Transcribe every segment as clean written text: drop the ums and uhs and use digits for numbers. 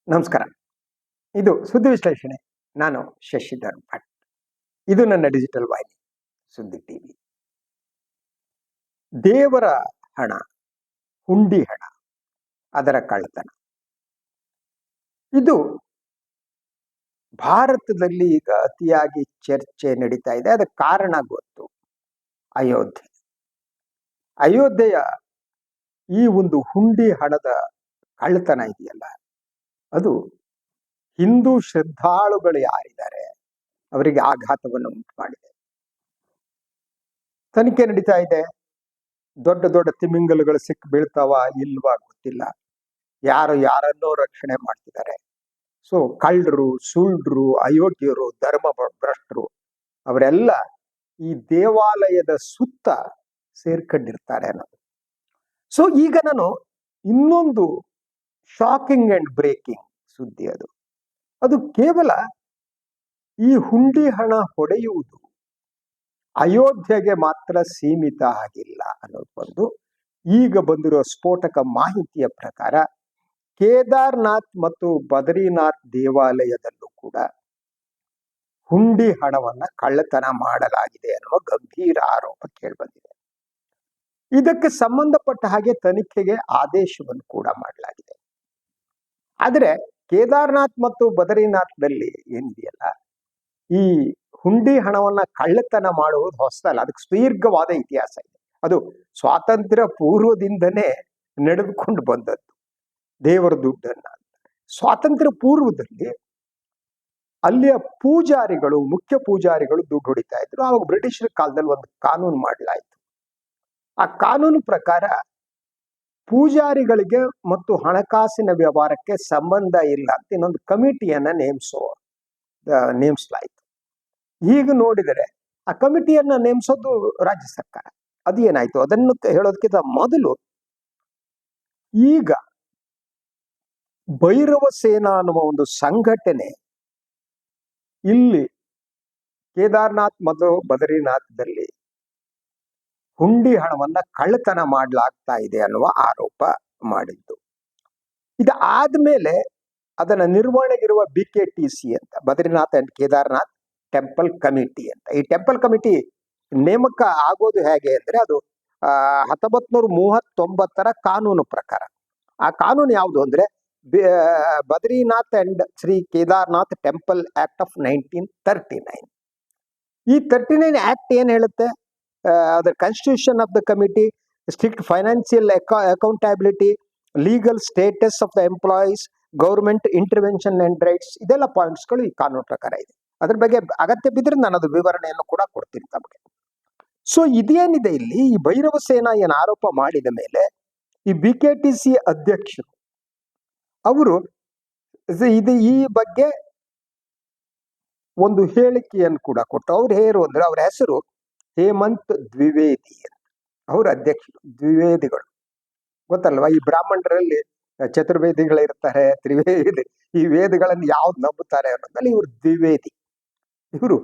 ನಮಸ್ಕಾರ. ಇದು ಸುದ್ದಿ ವಿಶ್ಲೇಷಣೆ. ನಾನು ಶಶಿಧರ್ ಭಟ್. ಇದು ನನ್ನ ಡಿಜಿಟಲ್ ವಾಹಿನಿ ಸುದ್ದಿ ಟಿವಿ. ದೇವರ ಹಣ, ಹುಂಡಿ ಹಣ, ಅದರ ಕಳ್ಳತನ. ಇದು ಭಾರತದಲ್ಲಿ ಈಗ ಅತಿಯಾಗಿ ಚರ್ಚೆ ನಡೀತಾ ಇದೆ. ಅದಕ್ಕೆ ಕಾರಣ ಗೊತ್ತು. ಅಯೋಧ್ಯೆ. ಅಯೋಧ್ಯೆಯ ಈ ಒಂದು ಹುಂಡಿ ಹಣದ ಕಳ್ಳತನ ಇದೆಯಲ್ಲ, ಅದು ಹಿಂದೂ ಶ್ರದ್ಧಾಳುಗಳು ಯಾರಿದ್ದಾರೆ ಅವರಿಗೆ ಆಘಾತವನ್ನು ಉಂಟು ಮಾಡಿದೆ. ತನಿಖೆ ನಡೀತಾ ಇದೆ. ದೊಡ್ಡ ದೊಡ್ಡ ತಿಮಿಂಗಲಗಳು ಸಿಕ್ಕಿ ಬೀಳ್ತಾವ ಇಲ್ವಾ ಗೊತ್ತಿಲ್ಲ. ಯಾರು ಯಾರನ್ನೋ ರಕ್ಷಣೆ ಮಾಡ್ತಿದ್ದಾರೆ. ಸೊ ಕಳ್ಳರು, ಸುಳ್ಳ್ರು, ಅಯೋಗ್ಯರು, ಧರ್ಮ ಭ್ರಷ್ಟರು ಅವರೆಲ್ಲ ಈ ದೇವಾಲಯದ ಸುತ್ತ ಸೇರ್ಕೊಂಡಿರ್ತಾರೆ ಅನ್ನೋದು. ಸೊ ಈಗ ನಾನು ಇನ್ನೊಂದು ಶಾಕಿಂಗ್ ಅಂಡ್ ಬ್ರೇಕಿಂಗ್ ಸುದ್ದಿ. ಅದು ಕೇವಲ ಈ ಹುಂಡಿ ಹಣ ಹೊಡೆಯುವುದು ಅಯೋಧ್ಯೆಗೆ ಮಾತ್ರ ಸೀಮಿತ ಆಗಿಲ್ಲ ಅನ್ನೋದು ಒಂದು. ಈಗ ಬಂದಿರೋ ಸ್ಫೋಟಕ ಮಾಹಿತಿಯ ಪ್ರಕಾರ ಕೇದಾರ್ನಾಥ್ ಮತ್ತು ಬದ್ರಿನಾಥ್ ದೇವಾಲಯದಲ್ಲೂ ಕೂಡ ಹುಂಡಿ ಹಣವನ್ನ ಕಳ್ಳತನ ಮಾಡಲಾಗಿದೆ ಅನ್ನುವ ಗಂಭೀರ ಆರೋಪ ಕೇಳಿಬಂದಿದೆ. ಇದಕ್ಕೆ ಸಂಬಂಧಪಟ್ಟ ಹಾಗೆ ತನಿಖೆಗೆ ಆದೇಶವನ್ನು ಕೂಡ ಮಾಡಲಾಗಿದೆ. ಆದರೆ ಕೇದಾರ್ನಾಥ್ ಮತ್ತು ಬದ್ರಿನಾಥ್ದಲ್ಲಿ ಏನಿದೆಯಲ್ಲ, ಈ ಹುಂಡಿ ಹಣವನ್ನ ಕಳ್ಳತನ ಮಾಡುವುದು ಹೊಸದಲ್ಲ. ಅದಕ್ಕೆ ಸುದೀರ್ಘವಾದ ಇತಿಹಾಸ ಇದೆ. ಅದು ಸ್ವಾತಂತ್ರ್ಯ ಪೂರ್ವದಿಂದನೇ ನಡೆದುಕೊಂಡು ಬಂದದ್ದು. ದೇವರ ದುಡ್ಡನ್ನ ಸ್ವಾತಂತ್ರ್ಯ ಪೂರ್ವದಲ್ಲಿ ಅಲ್ಲಿಯ ಪೂಜಾರಿಗಳು, ಮುಖ್ಯ ಪೂಜಾರಿಗಳು ದುಡ್ಡು ಹೊಡಿತಾ ಇದ್ರು. ಆವಾಗ ಬ್ರಿಟಿಷರ ಕಾಲದಲ್ಲಿ ಒಂದು ಕಾನೂನು ಮಾಡಲಾಯಿತು. ಆ ಕಾನೂನು ಪ್ರಕಾರ ಪೂಜಾರಿಗಳಿಗೆ ಮತ್ತು ಹಣಕಾಸಿನ ವ್ಯವಹಾರಕ್ಕೆ ಸಂಬಂಧ ಇಲ್ಲ ಅಂತ ಇನ್ನೊಂದು ಕಮಿಟಿಯನ್ನ ನೇಮಿಸಲಾಯಿತು. ಈಗ ನೋಡಿದರೆ ಆ ಕಮಿಟಿಯನ್ನ ನೇಮಿಸೋದು ರಾಜ್ಯ ಸರ್ಕಾರ. ಅದು ಏನಾಯ್ತು ಅದನ್ನು ಹೇಳೋದಕ್ಕಿಂತ ಮೊದಲು, ಈಗ ಭೈರವ ಸೇನಾ ಅನ್ನುವ ಒಂದು ಸಂಘಟನೆ ಇಲ್ಲಿ ಕೇದಾರ್ನಾಥ್ ಮತ್ತು ಬದ್ರಿನಾಥ್ದಲ್ಲಿ ಹುಂಡಿ ಹಣವನ್ನ ಕಳ್ಳತನ ಮಾಡಲಾಗ್ತಾ ಇದೆ ಅನ್ನುವ ಆರೋಪ ಮಾಡಿದ್ದು. ಇದು ಆದ್ಮೇಲೆ ಅದನ್ನ ನಿರ್ವಹಣೆಗಿರುವ BKTC ಅಂತ, Badrinath and Kedarnath temple committee ಅಂತ. ಈ ಟೆಂಪಲ್ ಕಮಿಟಿ ನೇಮಕ ಆಗೋದು ಹೇಗೆ ಅಂದ್ರೆ, ಅದು 1939 ಕಾನೂನು ಪ್ರಕಾರ. ಆ ಕಾನೂನು ಯಾವುದು ಅಂದ್ರೆ Badrinath and Shri Kedarnath temple act of 1939. ಈ 39 ಆಕ್ಟ್ ಏನ್ ಹೇಳುತ್ತೆ? the constitution of the committee, strict financial accountability, legal status of the employees, government intervention and rights, ಇದೆಲ್ಲ ಪಾಯಿಂಟ್ಸ್ಗಳು ಈ ಕಾನೂನು ಪ್ರಕಾರ ಇದೆ. ಅದ್ರ ಬಗ್ಗೆ ಅಗತ್ಯ ಬಿದ್ದರೆ ನಾನು ಅದು ವಿವರಣೆಯನ್ನು ಕೂಡ ಕೊಡ್ತೀನಿ ತಮಗೆ. ಸೊ ಇದೇನಿದೆ ಇಲ್ಲಿ, ಈ ಭೈರವ ಸೇನಾ ಏನು ಆರೋಪ ಮಾಡಿದ ಮೇಲೆ ಈ BKTC ಅಧ್ಯಕ್ಷರು ಅವರು ಈ ಬಗ್ಗೆ ಒಂದು ಹೇಳಿಕೆಯನ್ನು ಕೂಡ ಕೊಟ್ಟು, ಅವ್ರು ಅಂದ್ರೆ ಅವ್ರ ಹೆಸರು ಹೇಮಂತ್ ದ್ವಿವೇದಿ ಅಂತ. ಅವ್ರ ಅಧ್ಯಕ್ಷರು. ದ್ವಿವೇದಿಗಳು ಗೊತ್ತಲ್ವಾ? ಈ ಬ್ರಾಹ್ಮಣರಲ್ಲಿ ಚತುರ್ವೇದಿಗಳಿರ್ತಾರೆ, ತ್ರಿವೇದಿ, ಈ ವೇದಗಳನ್ನು ಯಾವ್ದು ನಂಬುತ್ತಾರೆ ಅನ್ನೋದ್ರಲ್ಲಿ ಇವರು ದ್ವಿವೇದಿ. ಇವರು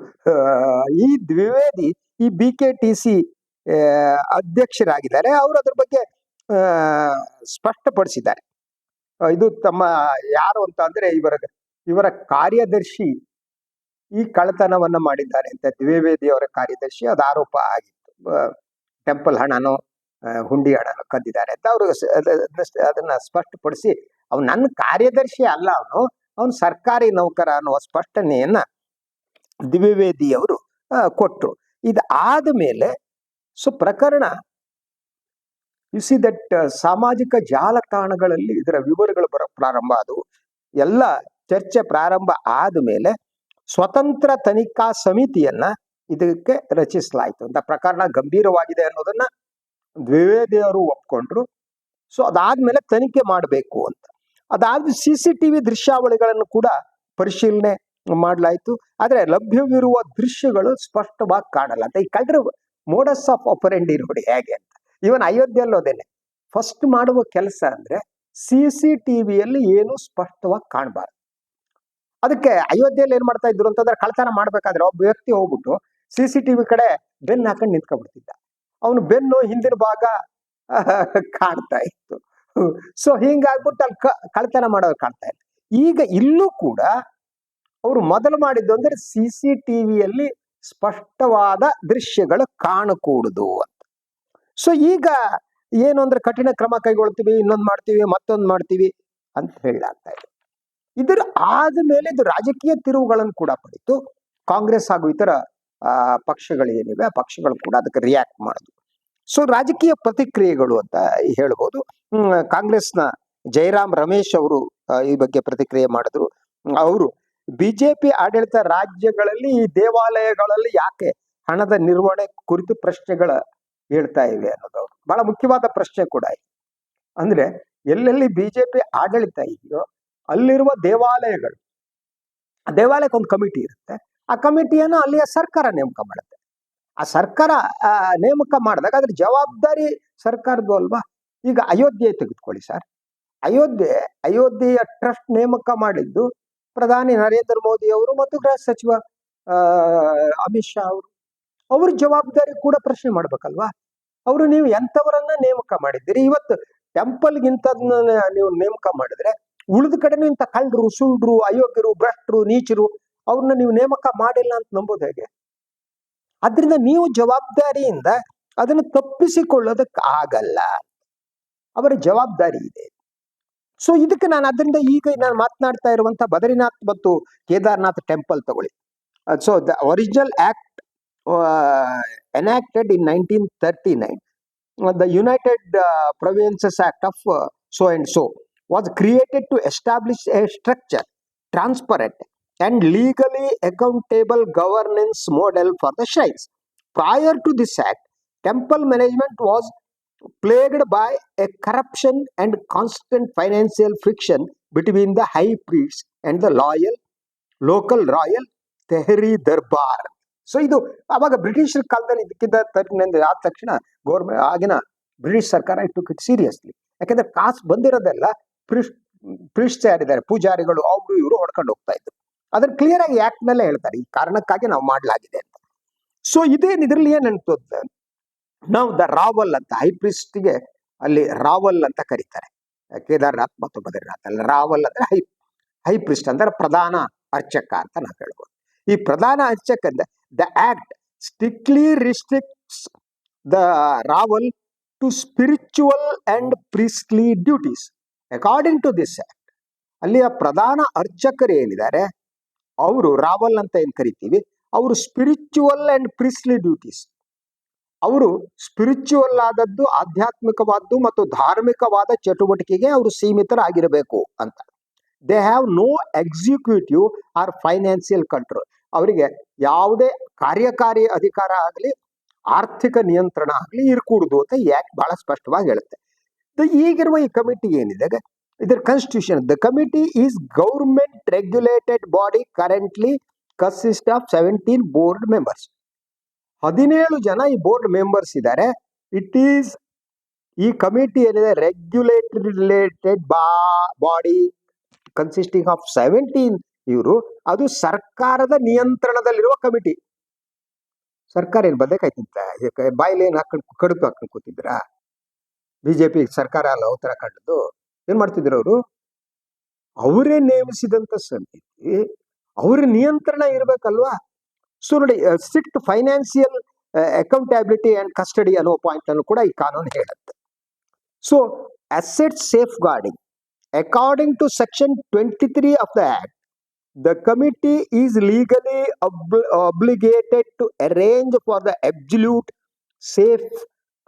ಈ ದ್ವಿವೇದಿ ಈ BKTC ಅಧ್ಯಕ್ಷರಾಗಿದ್ದಾರೆ. ಅವರು ಅದ್ರ ಬಗ್ಗೆ ಸ್ಪಷ್ಟಪಡಿಸಿದ್ದಾರೆ. ಇದು ತಮ್ಮ ಯಾರು ಅಂತ ಅಂದ್ರೆ ಇವರ ಕಾರ್ಯದರ್ಶಿ ಈ ಕಳ್ಳತನವನ್ನ ಮಾಡಿದ್ದಾರೆ ಅಂತ. ದ್ವಿವೇದಿ ಅವರ ಕಾರ್ಯದರ್ಶಿ ಅದು ಆರೋಪ ಆಗಿತ್ತು. ಟೆಂಪಲ್ ಹಣನೋ ಹುಂಡಿ ಹಣನೋ ಕದ್ದಿದ್ದಾರೆ ಅಂತ ಅವರು ಅದನ್ನ ಸ್ಪಷ್ಟಪಡಿಸಿ, ಅವ್ನು ನನ್ನ ಕಾರ್ಯದರ್ಶಿ ಅಲ್ಲ, ಅವನು ಸರ್ಕಾರಿ ನೌಕರ ಅನ್ನುವ ಸ್ಪಷ್ಟನೆಯನ್ನ ದ್ವಿವೇದಿ ಅವರು ಕೊಟ್ಟರು. ಇದು ಆದ್ಮೇಲೆ ಪ್ರಕರಣ ದಟ್ ಸಾಮಾಜಿಕ ಜಾಲತಾಣಗಳಲ್ಲಿ ಇದರ ವಿವರಗಳು ಪ್ರಾರಂಭ ಆದವು. ಎಲ್ಲ ಚರ್ಚೆ ಪ್ರಾರಂಭ ಆದ್ಮೇಲೆ ಸ್ವತಂತ್ರ ತನಿಖಾ ಸಮಿತಿಯನ್ನ ಇದಕ್ಕೆ ರಚಿಸಲಾಯಿತು ಅಂತ. ಪ್ರಕರಣ ಗಂಭೀರವಾಗಿದೆ ಅನ್ನೋದನ್ನ ದ್ವಿವೇದಿ ಅವರು ಒಪ್ಕೊಂಡ್ರು. ಸೊ ಅದಾದ್ಮೇಲೆ ತನಿಖೆ ಮಾಡಬೇಕು ಅಂತ. ಅದಾದ CCTV ದೃಶ್ಯಾವಳಿಗಳನ್ನು ಕೂಡ ಪರಿಶೀಲನೆ ಮಾಡಲಾಯಿತು. ಆದ್ರೆ ಲಭ್ಯವಿರುವ ದೃಶ್ಯಗಳು ಸ್ಪಷ್ಟವಾಗಿ ಕಾಣಲ್ಲ ಅಂತ. ಈ ಕಳ್ಳರ ಮೋಡಸ್ ಆಫ್ ಆಪರೆಂಡಿ ನೋಡಿ ಹೇಗೆ ಅಂತ. ಇವನ್ ಅಯೋಧ್ಯೆಯಲ್ಲೋದೇನೆ ಫಸ್ಟ್ ಮಾಡುವ ಕೆಲಸ ಅಂದ್ರೆ CCTVಯಲ್ಲಿ ಏನು ಸ್ಪಷ್ಟವಾಗಿ ಕಾಣಬಾರ್ದು. ಅದಕ್ಕೆ ಅಯೋಧ್ಯೆಯಲ್ಲಿ ಏನ್ ಮಾಡ್ತಾ ಇದ್ರು ಅಂತಂದ್ರೆ, ಕಳ್ಳತನ ಮಾಡ್ಬೇಕಾದ್ರೆ ಒಬ್ಬ ವ್ಯಕ್ತಿ ಹೋಗ್ಬಿಟ್ಟು CCTV ಕಡೆ ಬೆನ್ನು ಹಾಕೊಂಡು ನಿಂತ್ಕೊಂಡ್ಬಿಡ್ತಿದ್ದ. ಅವನು ಬೆನ್ನು ಹಿಂದಿನ ಭಾಗ ಕಾಣ್ತಾ ಇತ್ತು. ಸೊ ಹಿಂಗಾಗ್ಬಿಟ್ಟು ಅಲ್ಲಿ ಕಳ್ಳತನ ಮಾಡೋದು ಕಾಣ್ತಾ ಇಲ್ಲ. ಈಗ ಇಲ್ಲೂ ಕೂಡ ಅವರು ಮೊದಲು ಮಾಡಿದ್ದು ಅಂದ್ರೆ CCTVಯಲ್ಲಿ ಸ್ಪಷ್ಟವಾದ ದೃಶ್ಯಗಳು ಕಾಣಕೂಡುದು ಅಂತ. ಸೊ ಈಗ ಏನು ಅಂದ್ರೆ ಕಠಿಣ ಕ್ರಮ ಕೈಗೊಳ್ತೀವಿ, ಇನ್ನೊಂದು ಮಾಡ್ತೀವಿ, ಮತ್ತೊಂದು ಮಾಡ್ತೀವಿ ಅಂತ ಹೇಳಲಾಗ್ತಾ ಇದೆ. ಇದರ ಆದ್ಮೇಲೆ ಇದು ರಾಜಕೀಯ ತಿರುವುಗಳನ್ನು ಕೂಡ ಪಡಿತು. ಕಾಂಗ್ರೆಸ್ ಹಾಗೂ ಇತರ ಪಕ್ಷಗಳು ಏನಿವೆ ಆ ಪಕ್ಷಗಳು ಕೂಡ ಅದಕ್ಕೆ ರಿಯಾಕ್ಟ್ ಮಾಡುದು. ಸೊ ರಾಜಕೀಯ ಪ್ರತಿಕ್ರಿಯೆಗಳು ಅಂತ ಹೇಳ್ಬೋದು. ಕಾಂಗ್ರೆಸ್ನ ಜಯರಾಮ್ ರಮೇಶ್ ಅವರು ಈ ಬಗ್ಗೆ ಪ್ರತಿಕ್ರಿಯೆ ಮಾಡಿದ್ರು. ಅವರು ಬಿಜೆಪಿ ಆಡಳಿತ ರಾಜ್ಯಗಳಲ್ಲಿ ಈ ದೇವಾಲಯಗಳಲ್ಲಿ ಯಾಕೆ ಹಣದ ನಿರ್ವಹಣೆ ಕುರಿತು ಪ್ರಶ್ನೆಗಳ ಹೇಳ್ತಾ ಇವೆ ಅನ್ನೋದು ಬಹಳ ಮುಖ್ಯವಾದ ಪ್ರಶ್ನೆ ಕೂಡ ಇದೆ. ಅಂದ್ರೆ ಎಲ್ಲೆಲ್ಲಿ ಬಿಜೆಪಿ ಆಡಳಿತ ಇದೆಯೋ ಅಲ್ಲಿರುವ ದೇವಾಲಯಗಳು, ಆ ದೇವಾಲಯಕ್ಕೆ ಒಂದು ಕಮಿಟಿ ಇರುತ್ತೆ. ಆ ಕಮಿಟಿಯನ್ನು ಅಲ್ಲಿಯ ಸರ್ಕಾರ ನೇಮಕ ಮಾಡುತ್ತೆ. ಆ ಸರ್ಕಾರ ನೇಮಕ ಮಾಡಿದಾಗ ಅದ್ರ ಜವಾಬ್ದಾರಿ ಸರ್ಕಾರದ್ದು ಅಲ್ವಾ. ಈಗ ಅಯೋಧ್ಯೆ ತೆಗೆದುಕೊಳ್ಳಿ ಸರ್. ಅಯೋಧ್ಯೆಯ ಟ್ರಸ್ಟ್ ನೇಮಕ ಮಾಡಿದ್ದು ಪ್ರಧಾನಿ ನರೇಂದ್ರ ಮೋದಿ ಅವರು ಮತ್ತು ಗೃಹ ಸಚಿವ ಅಮಿತ್ ಶಾ ಅವರು. ಅವ್ರ ಜವಾಬ್ದಾರಿ ಕೂಡ ಪ್ರಶ್ನೆ ಮಾಡ್ಬೇಕಲ್ವಾ. ಅವರು ನೀವು ಎಂಥವರನ್ನ ನೇಮಕ ಮಾಡಿದ್ದೀರಿ? ಇವತ್ತು ಟೆಂಪಲ್ಗಿಂತದ್ನ ನೀವು ನೇಮಕ ಮಾಡಿದ್ರೆ ಉಳಿದ ಕಡೆನೂ ಇಂಥ ಕಳ್ಳರು, ಸುಳ್ರು, ಅಯೋಗ್ಯರು, ಭ್ರಷ್ಟರು, ನೀಚರು ಅವ್ರನ್ನ ನೀವು ನೇಮಕ ಮಾಡಿಲ್ಲ ಅಂತ ನಂಬೋದು ಹೇಗೆ? ಆದ್ರಿಂದ ನೀವು ಜವಾಬ್ದಾರಿಯಿಂದ ಅದನ್ನು ತಪ್ಪಿಸಿಕೊಳ್ಳೋದಕ್ಕೆ ಆಗಲ್ಲ. ಅವರ ಜವಾಬ್ದಾರಿ ಇದೆ. ಸೊ ಇದಕ್ಕೆ ನಾನು ಅದರಿಂದ ಈಗ ನಾನು ಮಾತನಾಡ್ತಾ ಇರುವಂತ ಬದ್ರಿನಾಥ್ ಮತ್ತು ಕೇದಾರ್ನಾಥ್ ಟೆಂಪಲ್ ತಗೊಳ್ಳಿ. So the original act enacted in 1939, the United Provinces Act of so and so was created to establish a structure, transparent and legally accountable governance model for the shrines. Prior to this act, temple management was plagued by a corruption and constant financial friction between the high priests and the local royal Tehri Darbar. So ಇದು ಅವಾಗ ಬ್ರಿಟಿಷರ ಕಾಲದಲ್ಲಿ ಇದಕ್ಕಿಂತ ಆದ ತಕ್ಷಣ government ಆಗಿನ British ಸರ್ಕಾರ it took it seriously. ಯಾಕಂದ್ರೆ ಕಾಸು ಬಂದಿರೋದೆಲ್ಲ ಪ್ರಿಸ್ಟ್ ಯಾರಿದ್ದಾರೆ, ಪೂಜಾರಿಗಳು, ಅವರು ಇವರು ಹೊಡ್ಕೊಂಡು ಹೋಗ್ತಾ ಇದ್ರು. ಅದನ್ನ ಕ್ಲಿಯರ್ ಆಗಿ ಆಕ್ಟ್ ಮೇಲೆ ಹೇಳ್ತಾರೆ, ಈ ಕಾರಣಕ್ಕಾಗಿ ನಾವು ಮಾಡಲಾಗಿದೆ ಅಂತ. ಸೊ ಇದೇನು ಇದ್ರಲ್ಲಿ ಏನ್ ಅನ್ಸುತ್ತೆ, ನಾವು ದ ರಾವಲ್ ಅಂತ ಹೈ ಪ್ರಿಸ್ಟ್ಗೆ ಅಲ್ಲಿ ರಾವಲ್ ಅಂತ ಕರೀತಾರೆ. ಕೇದಾರ್ನಾಥ್ ಮತ್ತು ಬದ್ರಿನಾಥ್ ಅಲ್ಲಿ ರಾವಲ್ ಅಂದ್ರೆ ಹೈ ಪ್ರಿಸ್ಟ್ ಅಂದ್ರೆ ಪ್ರಧಾನ ಅರ್ಚಕ ಅಂತ ನಾವು ಹೇಳ್ಬೋದು. ಈ ಪ್ರಧಾನ ಅರ್ಚಕ the act strictly restricts the raval to spiritual and priestly duties. According to this act, ಅಲ್ಲಿಯ ಪ್ರಧಾನ ಅರ್ಚಕರು ಏನಿದ್ದಾರೆ ಅವರು ರಾವಲ್ ಅಂತ ಏನ್ ಕರಿತೀವಿ, ಅವರು ಸ್ಪಿರಿಚುವಲ್ ಅಂಡ್ ಪ್ರಿಸ್ಟ್ಲಿ ಡ್ಯೂಟೀಸ್, ಅವರು ಸ್ಪಿರಿಚುವಲ್ ಆದದ್ದು, ಆಧ್ಯಾತ್ಮಿಕವಾದ್ದು ಮತ್ತು ಧಾರ್ಮಿಕವಾದ ಚಟುವಟಿಕೆಗೆ ಅವರು ಸೀಮಿತರಾಗಿರಬೇಕು ಅಂತ. They have no executive or financial control. ಅವರಿಗೆ ಯಾವುದೇ ಕಾರ್ಯಕಾರಿ ಅಧಿಕಾರ ಆಗಲಿ ಆರ್ಥಿಕ ನಿಯಂತ್ರಣ ಆಗಲಿ ಇರಕೂಡುದು ಅಂತ ಯಾಕೆ ಬಹಳ ಸ್ಪಷ್ಟವಾಗಿ ಹೇಳುತ್ತೆ. ಈಗಿರುವ ಈ ಕಮಿಟಿ ಏನಿದೆ, ಇದರ constitution, the committee is government regulated body, currently consist of 17 board members. 17 ಜನ ಈ ಬೋರ್ಡ್ ಮೆಂಬರ್ಸ್ ಇದ್ದಾರೆ. ಇಟ್ ಈಸ್, ಈ ಕಮಿಟಿ ಏನಿದೆ ರೆಗ್ಯುಲೇಟೆಡ್ ಬಾಡಿ ಕನ್ಸಿಸ್ಟಿಂಗ್ ಆಫ್ 17 ಇವರು, ಅದು ಸರ್ಕಾರದ ನಿಯಂತ್ರಣದಲ್ಲಿರುವ ಕಮಿಟಿ. ಸರ್ಕಾರ ಏನ್ ಬದಕಾಯ್ತಿಂತ ಬಾಯಿಲಿ ಏನ್ ಹಾಕೊಂಡು ಕಡುಕು ಹಾಕೊಂಡು ಕೂತಿದ್ರ? ಬಿಜೆಪಿ ಸರ್ಕಾರ ಅಲ್ಲ ಉತ್ತರಾಖಂಡದ್ದು. ಏನ್ ಮಾಡ್ತಿದ್ರು ಅವರು? ಅವರೇ ನೇಮಿಸಿದಂತ ಸಮಿತಿ, ಅವ್ರ ನಿಯಂತ್ರಣ ಇರ್ಬೇಕಲ್ವಾ. ಸೊ ನೋಡಿ, strict financial accountability and custody ಅನ್ನೋ ಪಾಯಿಂಟ್ ಅನ್ನು ಕೂಡ ಈ ಕಾನೂನು ಹೇಳುತ್ತೆ. So asset safeguarding, according to section 23 of the act, the committee is legally obligated to arrange for the absolute safe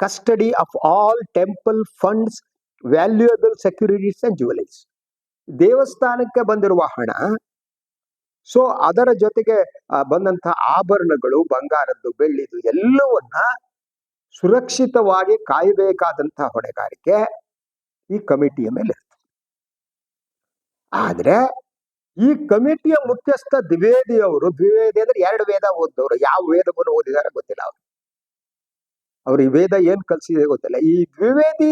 custody of all temple funds, valuable securities and jewelries. ದೇವಸ್ಥಾನಕ್ಕೆ ಬಂದಿರುವ ಹಣ, so ಅದರ ಜೊತೆಗೆ ಬಂದಂತಹ ಆಭರಣಗಳು, ಬಂಗಾರದ್ದು, ಬೆಳ್ಳಿದು ಎಲ್ಲವನ್ನ ಸುರಕ್ಷಿತವಾಗಿ ಕಾಯಬೇಕಾದಂತಹ ಹೊಣೆಗಾರಿಕೆ ಈ ಕಮಿಟಿಯ ಮೇಲೆ ಇರುತ್ತೆ. ಆದ್ರೆ ಈ ಕಮಿಟಿಯ ಮುಖ್ಯಸ್ಥ ದ್ವಿವೇದಿ ಅವರು, ದ್ವಿವೇದಿ ಅಂದ್ರೆ 2 ವೇದ ಓದಿದವರು, ಯಾವ ವೇದವನ್ನು ಓದಿದಾರೆ ಗೊತ್ತಿಲ್ಲ ಅವ್ರು ಈ ವೇದ ಏನ್ ಕಲ್ಸಿದೆ ಗೊತ್ತಿಲ್ಲ. ಈ ದ್ವಿವೇದಿ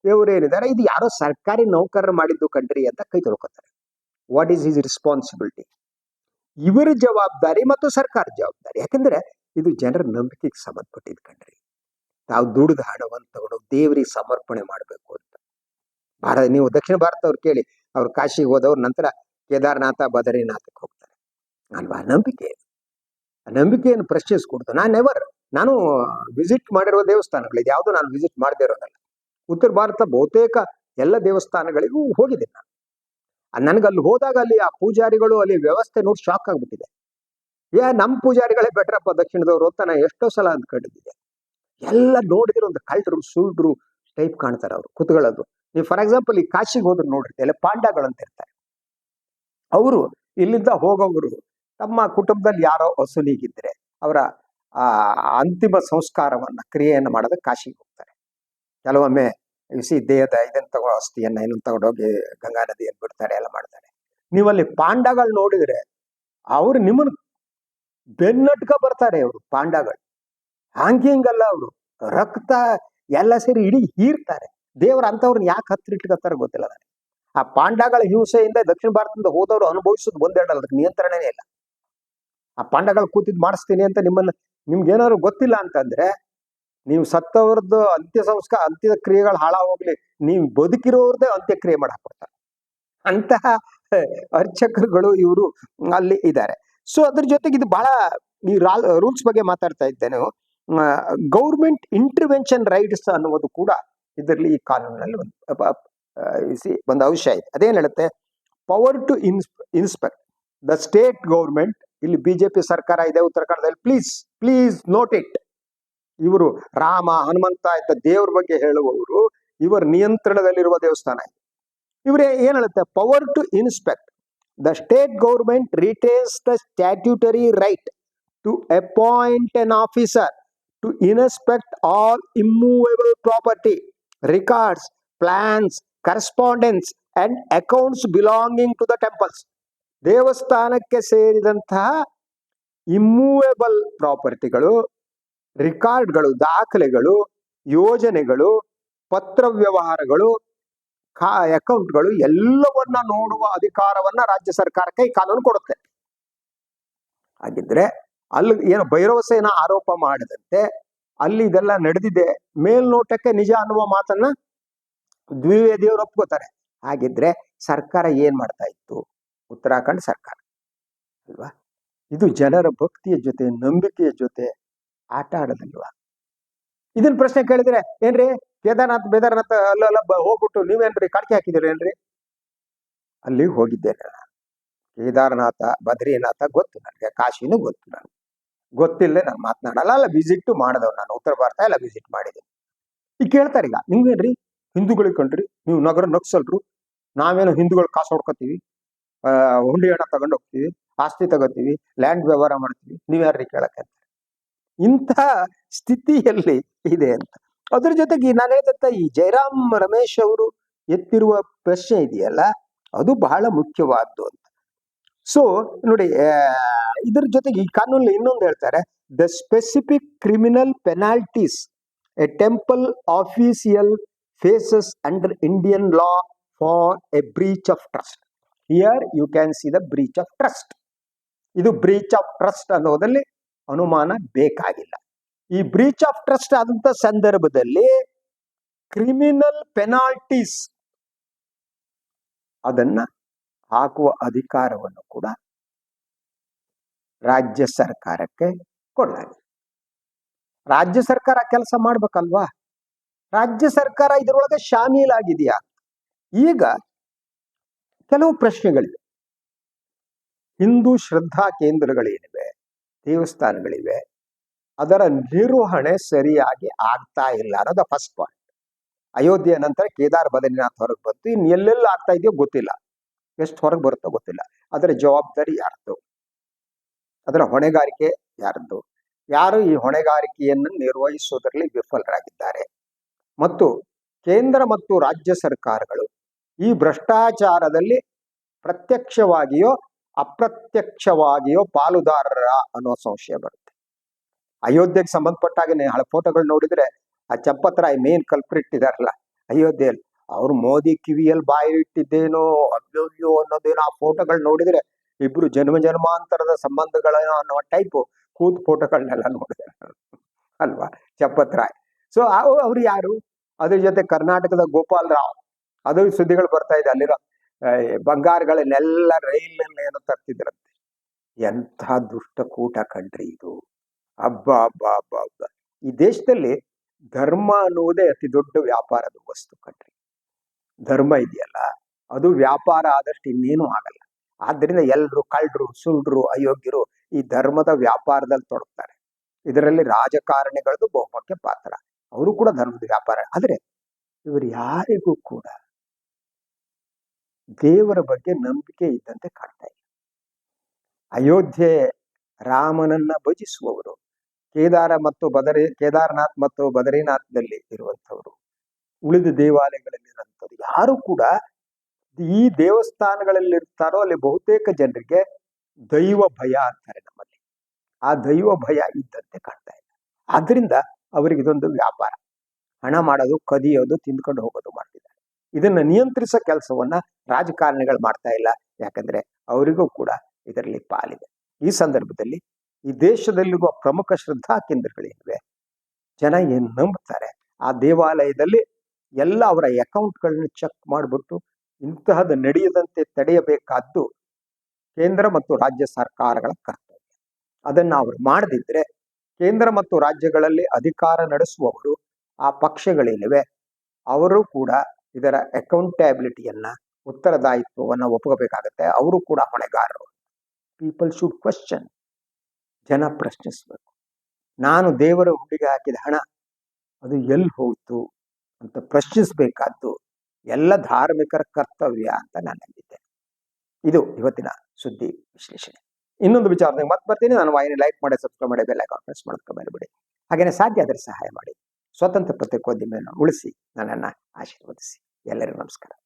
ಇವರು ಏನಿದ್ದಾರೆ, ಇದು ಯಾರೋ ಸರ್ಕಾರಿ ನೌಕರರು ಮಾಡಿದ್ದು ಕಂಡ್ರಿ ಅಂತ ಕೈ ತೊಳ್ಕೊತಾರೆ. What is his responsibility? ಇವರ ಜವಾಬ್ದಾರಿ ಮತ್ತು ಸರ್ಕಾರ ಜವಾಬ್ದಾರಿ. ಯಾಕಂದ್ರೆ ಇದು ಜನರ ನಂಬಿಕೆಗೆ ಸಂಬಂಧಪಟ್ಟಿದ್ ಕಂಡ್ರಿ. ತಾವು ದುಡಿದ ಹಣವನ್ನು ತಗೊಂಡು ದೇವರಿಗೆ ಸಮರ್ಪಣೆ ಮಾಡಬೇಕು ಅಂತ. ನೀವು ದಕ್ಷಿಣ ಭಾರತವ್ರು ಕೇಳಿ, ಅವ್ರು ಕಾಶಿಗೆ ಹೋದವ್ರ ನಂತರ ಕೇದಾರನಾಥ ಬದರಿನಾಥಕ್ಕೆ ಹೋಗ್ತಾರೆ ಅಲ್ವಾ. ನಂಬಿಕೆ, ನಂಬಿಕೆಯನ್ನು ಪ್ರಶ್ನಿಸ್ಕೊಡ್ತು. ನಾನು ವಿಸಿಟ್ ಮಾಡಿರುವ ದೇವಸ್ಥಾನಗಳು ಇದು ಯಾವುದು ನಾನು ವಿಸಿಟ್ ಮಾಡದೇ ಇರೋದಲ್ಲ. ಉತ್ತರ ಭಾರತ ಬಹುತೇಕ ಎಲ್ಲ ದೇವಸ್ಥಾನಗಳಿಗೂ ಹೋಗಿದ್ದೀನಿ ನಾನು. ನನಗೆ ಅಲ್ಲಿ ಹೋದಾಗ ಅಲ್ಲಿ ಆ ಪೂಜಾರಿಗಳು ಅಲ್ಲಿ ವ್ಯವಸ್ಥೆ ನೋಡಿ ಶಾಕ್ ಆಗ್ಬಿಟ್ಟಿದೆ. ನಮ್ಮ ಪೂಜಾರಿಗಳೇ ಬೆಟ್ರಪ್ಪ ದಕ್ಷಿಣದವರು ಅಂತ ನಾನು ಎಷ್ಟೋ ಸಲ ಅಂದ್ಕೊಂಡಿದ್ದೆ. ಎಲ್ಲ ನೋಡಿದ್ರೆ ಒಂದು ಕಳ್ಳರು ಸುಳ್ರು ಟೈಪ್ ಕಾಣ್ತಾರೆ ಅವರು ಕುತ್ಕೊಳ್ಳೋದು. ನೀವು ಫಾರ್ ಎಕ್ಸಾಂಪಲ್ ಈ ಕಾಶಿಗೆ ಹೋದ್ರೆ ನೋಡಿರ್ತೀವಿ, ಎಲ್ಲ ಪಾಂಡಗಳಂತ ಇರ್ತಾರೆ. ಅವರು ಇಲ್ಲಿಂದ ಹೋಗೋರು ತಮ್ಮ ಕುಟುಂಬದಲ್ಲಿ ಯಾರೋ ಹಸುನಿಗಿದ್ರೆ ಅವರ ಅಂತಿಮ ಸಂಸ್ಕಾರವನ್ನ ಕ್ರಿಯೆಯನ್ನು ಮಾಡೋದಕ್ಕೆ ಕಾಶಿಗೆ ಹೋಗ್ತಾರೆ. ಕೆಲವೊಮ್ಮೆ ದೇಹದ ಇದನ್ನ ತಗೋ ಅಸ್ಥಿಯನ್ನ ಇನ್ನೊಂದು ತಗೊಂಡೋಗಿ ಗಂಗಾ ನದಿಯಲ್ಲಿ ಬಿಡ್ತಾರೆ, ಎಲ್ಲ ಮಾಡ್ತಾರೆ. ನೀವಲ್ಲಿ ಪಾಂಡಗಳು ನೋಡಿದ್ರೆ ಅವ್ರು ನಿಮ್ಮನ್ನು ಬೆನ್ನಟ್ಕ ಬರ್ತಾರೆ. ಅವರು ಪಾಂಡಗಳು ಹಿಂಗಲ್ಲ, ಅವರು ರಕ್ತ ಎಲ್ಲ ಸೇರಿ ಇಡೀ ಹೀರ್ತಾರೆ. ದೇವ್ರ ಅಂತವ್ರನ್ನ ಯಾಕೆ ಹತ್ರ ಇಟ್ಕೊತಾರೆ ಗೊತ್ತಿಲ್ಲ ನನಗೆ. ಆ ಪಾಂಡಗಳ ಹಿಂಸೆಯಿಂದ ದಕ್ಷಿಣ ಭಾರತದಿಂದ ಹೋದವರು ಅನುಭವಿಸೋದು ಒಂದೆರಡಲ್ಲ, ಅದಕ್ಕೆ ನಿಯಂತ್ರಣನೇ ಇಲ್ಲ. ಆ ಪಾಂಡಗಳು ಕೂತಿದ್ ಮಾಡಿಸ್ತೀನಿ ಅಂತ ನಿಮ್ಗೆ ಏನಾದ್ರು ಗೊತ್ತಿಲ್ಲ ಅಂತಂದ್ರೆ ನೀವು ಸತ್ತವ್ರದ್ದು ಅಂತ್ಯ ಕ್ರಿಯೆಗಳು ಹಾಳಾಗೋಗ್ಲಿ, ನೀವು ಬದುಕಿರೋರ್ದೇ ಅಂತ್ಯಕ್ರಿಯೆ ಮಾಡಕ್ ಕೊಡ್ತಾರೆ. ಅಂತಹ ಅರ್ಚಕರುಗಳು ಇವರು ಅಲ್ಲಿ ಇದ್ದಾರೆ. ಸೊ ಅದ್ರ ಜೊತೆಗೆ ಇದು ಬಹಳ ಈ ರೂಲ್ಸ್ ಬಗ್ಗೆ ಮಾತಾಡ್ತಾ ಇದ್ದೇನೆ. ಗೌರ್ಮೆಂಟ್ ಇಂಟರ್ವೆನ್ಷನ್ ರೈಟ್ಸ್ ಅನ್ನುವುದು ಕೂಡ ಇದರಲ್ಲಿ ಈ ಕಾನೂನಲ್ಲಿ ಒಂದು ಅಂಶ ಇದೆ. ಅದೇನ್ ಹೇಳುತ್ತೆ, power to inspect the state government. ಇಲ್ಲಿ ಬಿಜೆಪಿ ಸರ್ಕಾರ ಇದೆ ಉತ್ತರಾಖಂಡದಲ್ಲಿ. Please note it. ಇವರು ರಾಮ ಹನುಮಂತ ಇದ್ದ ದೇವ್ರ ಬಗ್ಗೆ ಹೇಳುವವರು ಇವರ ನಿಯಂತ್ರಣದಲ್ಲಿರುವ ದೇವಸ್ಥಾನ ಇದೆ. ಇವರೇ ಏನ್ ಹೇಳುತ್ತೆ, power to inspect the state government retains the statutory right to appoint an officer to inspect all immovable property, records, plans, correspondence and accounts belonging to the temples. ದೇವಸ್ಥಾನಕ್ಕೆ ಸೇರಿದಂತಹ ಇಮ್ಮೂವೇಬಲ್ ಪ್ರಾಪರ್ಟಿಗಳು, ರಿಕಾರ್ಡ್ಗಳು, ದಾಖಲೆಗಳು, ಯೋಜನೆಗಳು, ಪತ್ರ ವ್ಯವಹಾರಗಳು, ಅಕೌಂಟ್ಗಳು ಎಲ್ಲವನ್ನ ನೋಡುವ ಅಧಿಕಾರವನ್ನ ರಾಜ್ಯ ಸರ್ಕಾರಕ್ಕೆ ಈ ಕಾನೂನು ಕೊಡುತ್ತೆ. ಹಾಗಿದ್ರೆ ಅಲ್ಲಿ ಏನು ಭೈರವಸೇನ ಆರೋಪ ಮಾಡದಂತೆ ಅಲ್ಲಿ ಇದೆಲ್ಲ ನಡೆದಿದೆ, ಮೇಲ್ನೋಟಕ್ಕೆ ನಿಜ ಅನ್ನುವ ಮಾತನ್ನ ದ್ವಿವೇದಿಯವರು ಒಪ್ಕೋತಾರೆ. ಹಾಗಿದ್ರೆ ಸರ್ಕಾರ ಏನ್ ಮಾಡ್ತಾ ಇತ್ತು? ಉತ್ತರಾಖಂಡ್ ಸರ್ಕಾರ ಅಲ್ವಾ? ಇದು ಜನರ ಭಕ್ತಿಯ ಜೊತೆ ನಂಬಿಕೆಯ ಜೊತೆ ಆಟ ಆಡೋದಲ್ವಾ? ಇದನ್ನ ಪ್ರಶ್ನೆ ಕೇಳಿದ್ರೆ ಏನ್ರಿ ಬೇದಾರನಾಥ ಅಲ್ಲೆಲ್ಲ ಹೋಗ್ಬಿಟ್ಟು ನೀವೇನ್ರಿ ಕಾಣಿಕೆ ಹಾಕಿದಿರೇನ್ರಿ? ಅಲ್ಲಿ ಹೋಗಿದ್ದೇನೆ ನಾನು. ಕೇದಾರನಾಥ ಬದ್ರಿನಾಥ ಗೊತ್ತು ನನಗೆ, ಕಾಶಿನೂ ಗೊತ್ತು ನನಗೆ. ಗೊತ್ತಿಲ್ಲದೆ ನಾನು ಮಾತನಾಡಲ್ಲ. ಅಲ್ಲ ವಿಸಿಟ್ ಮಾಡಿದವ್ ನಾನು, ಉತ್ತರ ಭಾರತ ಎಲ್ಲ ವಿಸಿಟ್ ಮಾಡಿದ್ದೀನಿ. ಈಗ ಕೇಳ್ತಾರೆ, ಈಗ ನೀವೇನ್ರಿ ಹಿಂದೂಗಳಿಗೆ ಕಂಡ್ರಿ, ನೀವು ನಗರ ನಕ್ಸಲ್ರು, ನಾವೇನು ಹಿಂದೂಗಳು ಕಾಸು ಹೊಡ್ಕೋತೀವಿ, ಹುಂಡಿ ಹಣ ತಗೊಂಡು ಹೋಗ್ತೀವಿ, ಆಸ್ತಿ ತಗೋತೀವಿ, ಲ್ಯಾಂಡ್ ವ್ಯವಹಾರ ಮಾಡ್ತೀವಿ, ನೀವ್ಯಾರ್ರಿ ಕೇಳಕ್ಕೆ? ಇಂಥ ಸ್ಥಿತಿಯಲ್ಲಿ ಇದೆ ಅಂತ. ಅದ್ರ ಜೊತೆಗೆ ನಾನು ಹೇಳ್ದಂತ ಈ ಜಯರಾಮ್ ರಮೇಶ್ ಅವರು ಎತ್ತಿರುವ ಪ್ರಶ್ನೆ ಇದೆಯಲ್ಲ, ಅದು ಬಹಳ ಮುಖ್ಯವಾದ್ದು ಅಂತ. ಸೊ ನೋಡಿ, ಇದ್ರ ಜೊತೆಗೆ ಈ ಕಾನೂನಲ್ಲಿ ಇನ್ನೊಂದು ಹೇಳ್ತಾರೆ, the specific criminal penalties a temple official faces under Indian law for a breach of trust. Here you can see the breach of trust. ಇದು ಬ್ರೀಚ್ ಆಫ್ ಟ್ರಸ್ಟ್ ಅನ್ನೋದಲ್ಲಿ ಅನುಮಾನ ಬೇಕಾಗಿಲ್ಲ. ಈ ಬ್ರೀಚ್ ಆಫ್ ಟ್ರಸ್ಟ್ ಆದಂತ ಸಂದರ್ಭದಲ್ಲಿ ಕ್ರಿಮಿನಲ್ ಪೆನಾಲ್ಟೀಸ್ ಅದನ್ನ ಹಾಕುವ ಅಧಿಕಾರವನ್ನು ಕೂಡ ರಾಜ್ಯ ಸರ್ಕಾರಕ್ಕೆ ಕೊಡಲಾಗಿದೆ. ರಾಜ್ಯ ಸರ್ಕಾರ ಕೆಲಸ ಮಾಡ್ಬೇಕಲ್ವಾ? ರಾಜ್ಯ ಸರ್ಕಾರ ಇದರೊಳಗೆ ಶಾಮೀಲಾಗಿದೆಯಾ? ಈಗ ಕೆಲವು ಪ್ರಶ್ನೆಗಳಿವೆ. ಹಿಂದೂ ಶ್ರದ್ಧಾ ಕೇಂದ್ರಗಳೇನಿವೆ, ದೇವಸ್ಥಾನಗಳಿವೆ, ಅದರ ನಿರ್ವಹಣೆ ಸರಿಯಾಗಿ ಆಗ್ತಾ ಇಲ್ಲ ಅನ್ನೋದು ಫಸ್ಟ್ ಪಾಯಿಂಟ್. ಅಯೋಧ್ಯೆ ನಂತರ ಕೇದಾರ್ ಬದ್ರಿನಾಥ್ ಹೊರಗೆ ಬಂತು, ಇನ್ನು ಎಲ್ಲೆಲ್ಲ ಆಗ್ತಾ ಇದೆಯೋ ಗೊತ್ತಿಲ್ಲ, ಎಷ್ಟು ಹೊರಗೆ ಬರುತ್ತೋ ಗೊತ್ತಿಲ್ಲ. ಅದರ ಜವಾಬ್ದಾರಿ ಯಾರ್ದು? ಅದರ ಹೊಣೆಗಾರಿಕೆ ಯಾರ್ದು? ಯಾರು ಈ ಹೊಣೆಗಾರಿಕೆಯನ್ನು ನಿರ್ವಹಿಸುವುದರಲ್ಲಿ ವಿಫಲರಾಗಿದ್ದಾರೆ? ಮತ್ತು ಕೇಂದ್ರ ಮತ್ತು ರಾಜ್ಯ ಸರ್ಕಾರಗಳು ಈ ಭ್ರಷ್ಟಾಚಾರದಲ್ಲಿ ಪ್ರತ್ಯಕ್ಷವಾಗಿಯೋ ಅಪ್ರತ್ಯಕ್ಷವಾಗಿಯೋ ಪಾಲುದಾರರ ಅನ್ನೋ ಸಂಶಯ ಬರುತ್ತೆ. ಅಯೋಧ್ಯೆಗೆ ಸಂಬಂಧಪಟ್ಟಾಗ ಹಳೆ ಫೋಟೋಗಳು ನೋಡಿದ್ರೆ ಆ ಚಂಪತ್ರಾಯ್ ಮೇನ್ ಕಲ್ಪ್ರಿಟ್ ಇದಾರಲ್ಲ ಅಯೋಧ್ಯೆಯಲ್ಲಿ, ಅವ್ರು ಮೋದಿ ಕಿವಿಯಲ್ಲಿ ಬಾಯಿ ಇಟ್ಟಿದ್ದೇನೋ ಅಯ್ಯೋ ಅನ್ನೋದೇನೋ. ಆ ಫೋಟೋಗಳು ನೋಡಿದ್ರೆ ಇಬ್ರು ಜನ್ಮಾಂತರದ ಸಂಬಂಧಗಳೇನೋ ಅನ್ನೋ ಟೈಪು ಕೂತ್ ಫೋಟೋಗಳನ್ನೆಲ್ಲ ನೋಡಿದೆ ಅಲ್ವಾ, ಚಂಪತ್ರಾಯ್. ಸೊ ಅವ್ರು ಯಾರು? ಅದ್ರ ಜೊತೆ ಕರ್ನಾಟಕದ ಗೋಪಾಲ್ ರಾವ್, ಅದು ಸುದ್ದಿಗಳು ಬರ್ತಾ ಇದೆ, ಅಲ್ಲಿರೋ ಬಂಗಾರಗಳನ್ನೆಲ್ಲ ರೈಲಲ್ಲಿ ಏನೋ ತರ್ತಿದ್ರಂತೆ. ಎಂಥ ದುಷ್ಟಕೂಟ ಕಣ್ರಿ ಇದು. ಹಬ್ಬ ಹಬ್ಬ ಹಬ್ಬ ಹಬ್ಬ. ಈ ದೇಶದಲ್ಲಿ ಧರ್ಮ ಅನ್ನುವುದೇ ಅತಿ ದೊಡ್ಡ ವ್ಯಾಪಾರದ ವಸ್ತು ಕಣ್ರಿ. ಧರ್ಮ ಇದೆಯಲ್ಲ, ಅದು ವ್ಯಾಪಾರ ಆದಷ್ಟು ಇನ್ನೇನು ಆಗಲ್ಲ. ಆದ್ದರಿಂದ ಎಲ್ರು ಕಳ್ಳರು, ಸುಳ್ರು, ಅಯೋಗ್ಯರು ಈ ಧರ್ಮದ ವ್ಯಾಪಾರದಲ್ಲಿ ತೊಡಗ್ತಾರೆ. ಇದರಲ್ಲಿ ರಾಜಕಾರಣಿಗಳದ್ದು ಬಹುಮುಖ್ಯ ಪಾತ್ರ. ಅವರು ಕೂಡ ಧರ್ಮದ ವ್ಯಾಪಾರ. ಆದ್ರೆ ಇವರು ಯಾರಿಗೂ ಕೂಡ ದೇವರ ಬಗ್ಗೆ ನಂಬಿಕೆ ಇದ್ದಂತೆ ಕಾಣ್ತಾ ಇಲ್ಲ. ಅಯೋಧ್ಯೆ ರಾಮನನ್ನ ಭಜಿಸುವವರು, ಕೇದಾರನಾಥ್ ಮತ್ತು ಬದರಿನಾಥ್ದಲ್ಲಿ ಇರುವಂತವರು, ಉಳಿದ ದೇವಾಲಯಗಳಲ್ಲಿ ಇರುವಂತವ್ರು ಯಾರು ಕೂಡ ಈ ದೇವಸ್ಥಾನಗಳಲ್ಲಿ ಇರ್ತಾರೋ ಅಲ್ಲಿ ಬಹುತೇಕ ಜನರಿಗೆ ದೈವ ಭಯ ಅಂತಾರೆ ನಮ್ಮಲ್ಲಿ. ಆ ದೈವ ಭಯ ಇದ್ದಂತೆ ಕಾಣ್ತಾ ಇಲ್ಲ. ಆದ್ರಿಂದ ಅವರಿಗೆ ಇದೊಂದು ವ್ಯಾಪಾರ. ಹಣ ಮಾಡೋದು, ಕದಿಯೋದು, ತಿಂದ್ಕೊಂಡು ಹೋಗೋದು ಮಾಡ್ತಿದ್ದಾರೆ. ಇದನ್ನ ನಿಯಂತ್ರಿಸೋ ಕೆಲಸವನ್ನ ರಾಜಕಾರಣಿಗಳು ಮಾಡ್ತಾ ಇಲ್ಲ. ಯಾಕಂದ್ರೆ ಅವರಿಗೂ ಕೂಡ ಇದರಲ್ಲಿ ಪಾಲಿದೆ. ಈ ಸಂದರ್ಭದಲ್ಲಿ ಈ ದೇಶದಲ್ಲಿರುವ ಪ್ರಮುಖ ಶ್ರದ್ಧಾ ಕೇಂದ್ರಗಳೇನಿವೆ, ಜನ ಏನ್ ನಂಬ್ತಾರೆ, ಆ ದೇವಾಲಯದಲ್ಲಿ ಎಲ್ಲ ಅವರ ಅಕೌಂಟ್ಗಳನ್ನ ಚೆಕ್ ಮಾಡಿಬಿಟ್ಟು ಇಂತಹದ್ದು ನಡೆಯದಂತೆ ತಡೆಯಬೇಕಾದ್ದು ಕೇಂದ್ರ ಮತ್ತು ರಾಜ್ಯ ಸರ್ಕಾರಗಳ ಕರ್ತವ್ಯ. ಅದನ್ನ ಅವರು ಮಾಡದಿದ್ರೆ ಕೇಂದ್ರ ಮತ್ತು ರಾಜ್ಯಗಳಲ್ಲಿ ಅಧಿಕಾರ ನಡೆಸುವವರು, ಆ ಪಕ್ಷಗಳೇನಿವೆ, ಅವರು ಕೂಡ ಇದರ ಅಕೌಂಟಬಿಲಿಟಿಯನ್ನ, ಉತ್ತರದಾಯಿತ್ವವನ್ನು ಒಪ್ಕೋಬೇಕಾಗತ್ತೆ. ಅವರು ಕೂಡ ಹೊಣೆಗಾರರು. People should question. ಜನ ಪ್ರಶ್ನಿಸ್ಬೇಕು. ನಾನು ದೇವರ ಹುಂಡಿಗೆ ಹಾಕಿದ ಹಣ ಅದು ಎಲ್ಲಿ ಹೋಯ್ತು ಅಂತ ಪ್ರಶ್ನಿಸಬೇಕಾದ್ದು ಎಲ್ಲ ಧಾರ್ಮಿಕರ ಕರ್ತವ್ಯ ಅಂತ ನಾನು ನಂಬಿದ್ದೇನೆ. ಇದು ಇವತ್ತಿನ ಸುದ್ದಿ ವಿಶ್ಲೇಷಣೆ. ಇನ್ನೊಂದು ವಿಚಾರದಲ್ಲಿ ಮತ್ತೆ ಬರ್ತೀನಿ. ನಾನು ವಾಹಿನಿ ಲೈಕ್ ಮಾಡಿ, ಸಬ್ಸ್ಕ್ರೈಬ್ ಮಾಡಿ, ಬೆಲ್ ಐಕಾನ್ ಪ್ರೆಸ್ ಮಾಡೋದಕ್ಕೆ ಮರಿಬೇಡಿ. ಹಾಗೇನೆ ಸಾಧ್ಯ ಆದರೆ ಸಹಾಯ ಮಾಡಿ. ಸ್ವತಂತ್ರ ಪತ್ರಿಕೋದ್ಯಮವನ್ನು ಉಳಿಸಿ ನನ್ನನ್ನು ಆಶೀರ್ವದಿಸಿ. ಎಲ್ಲರಿಗೂ ನಮಸ್ಕಾರ.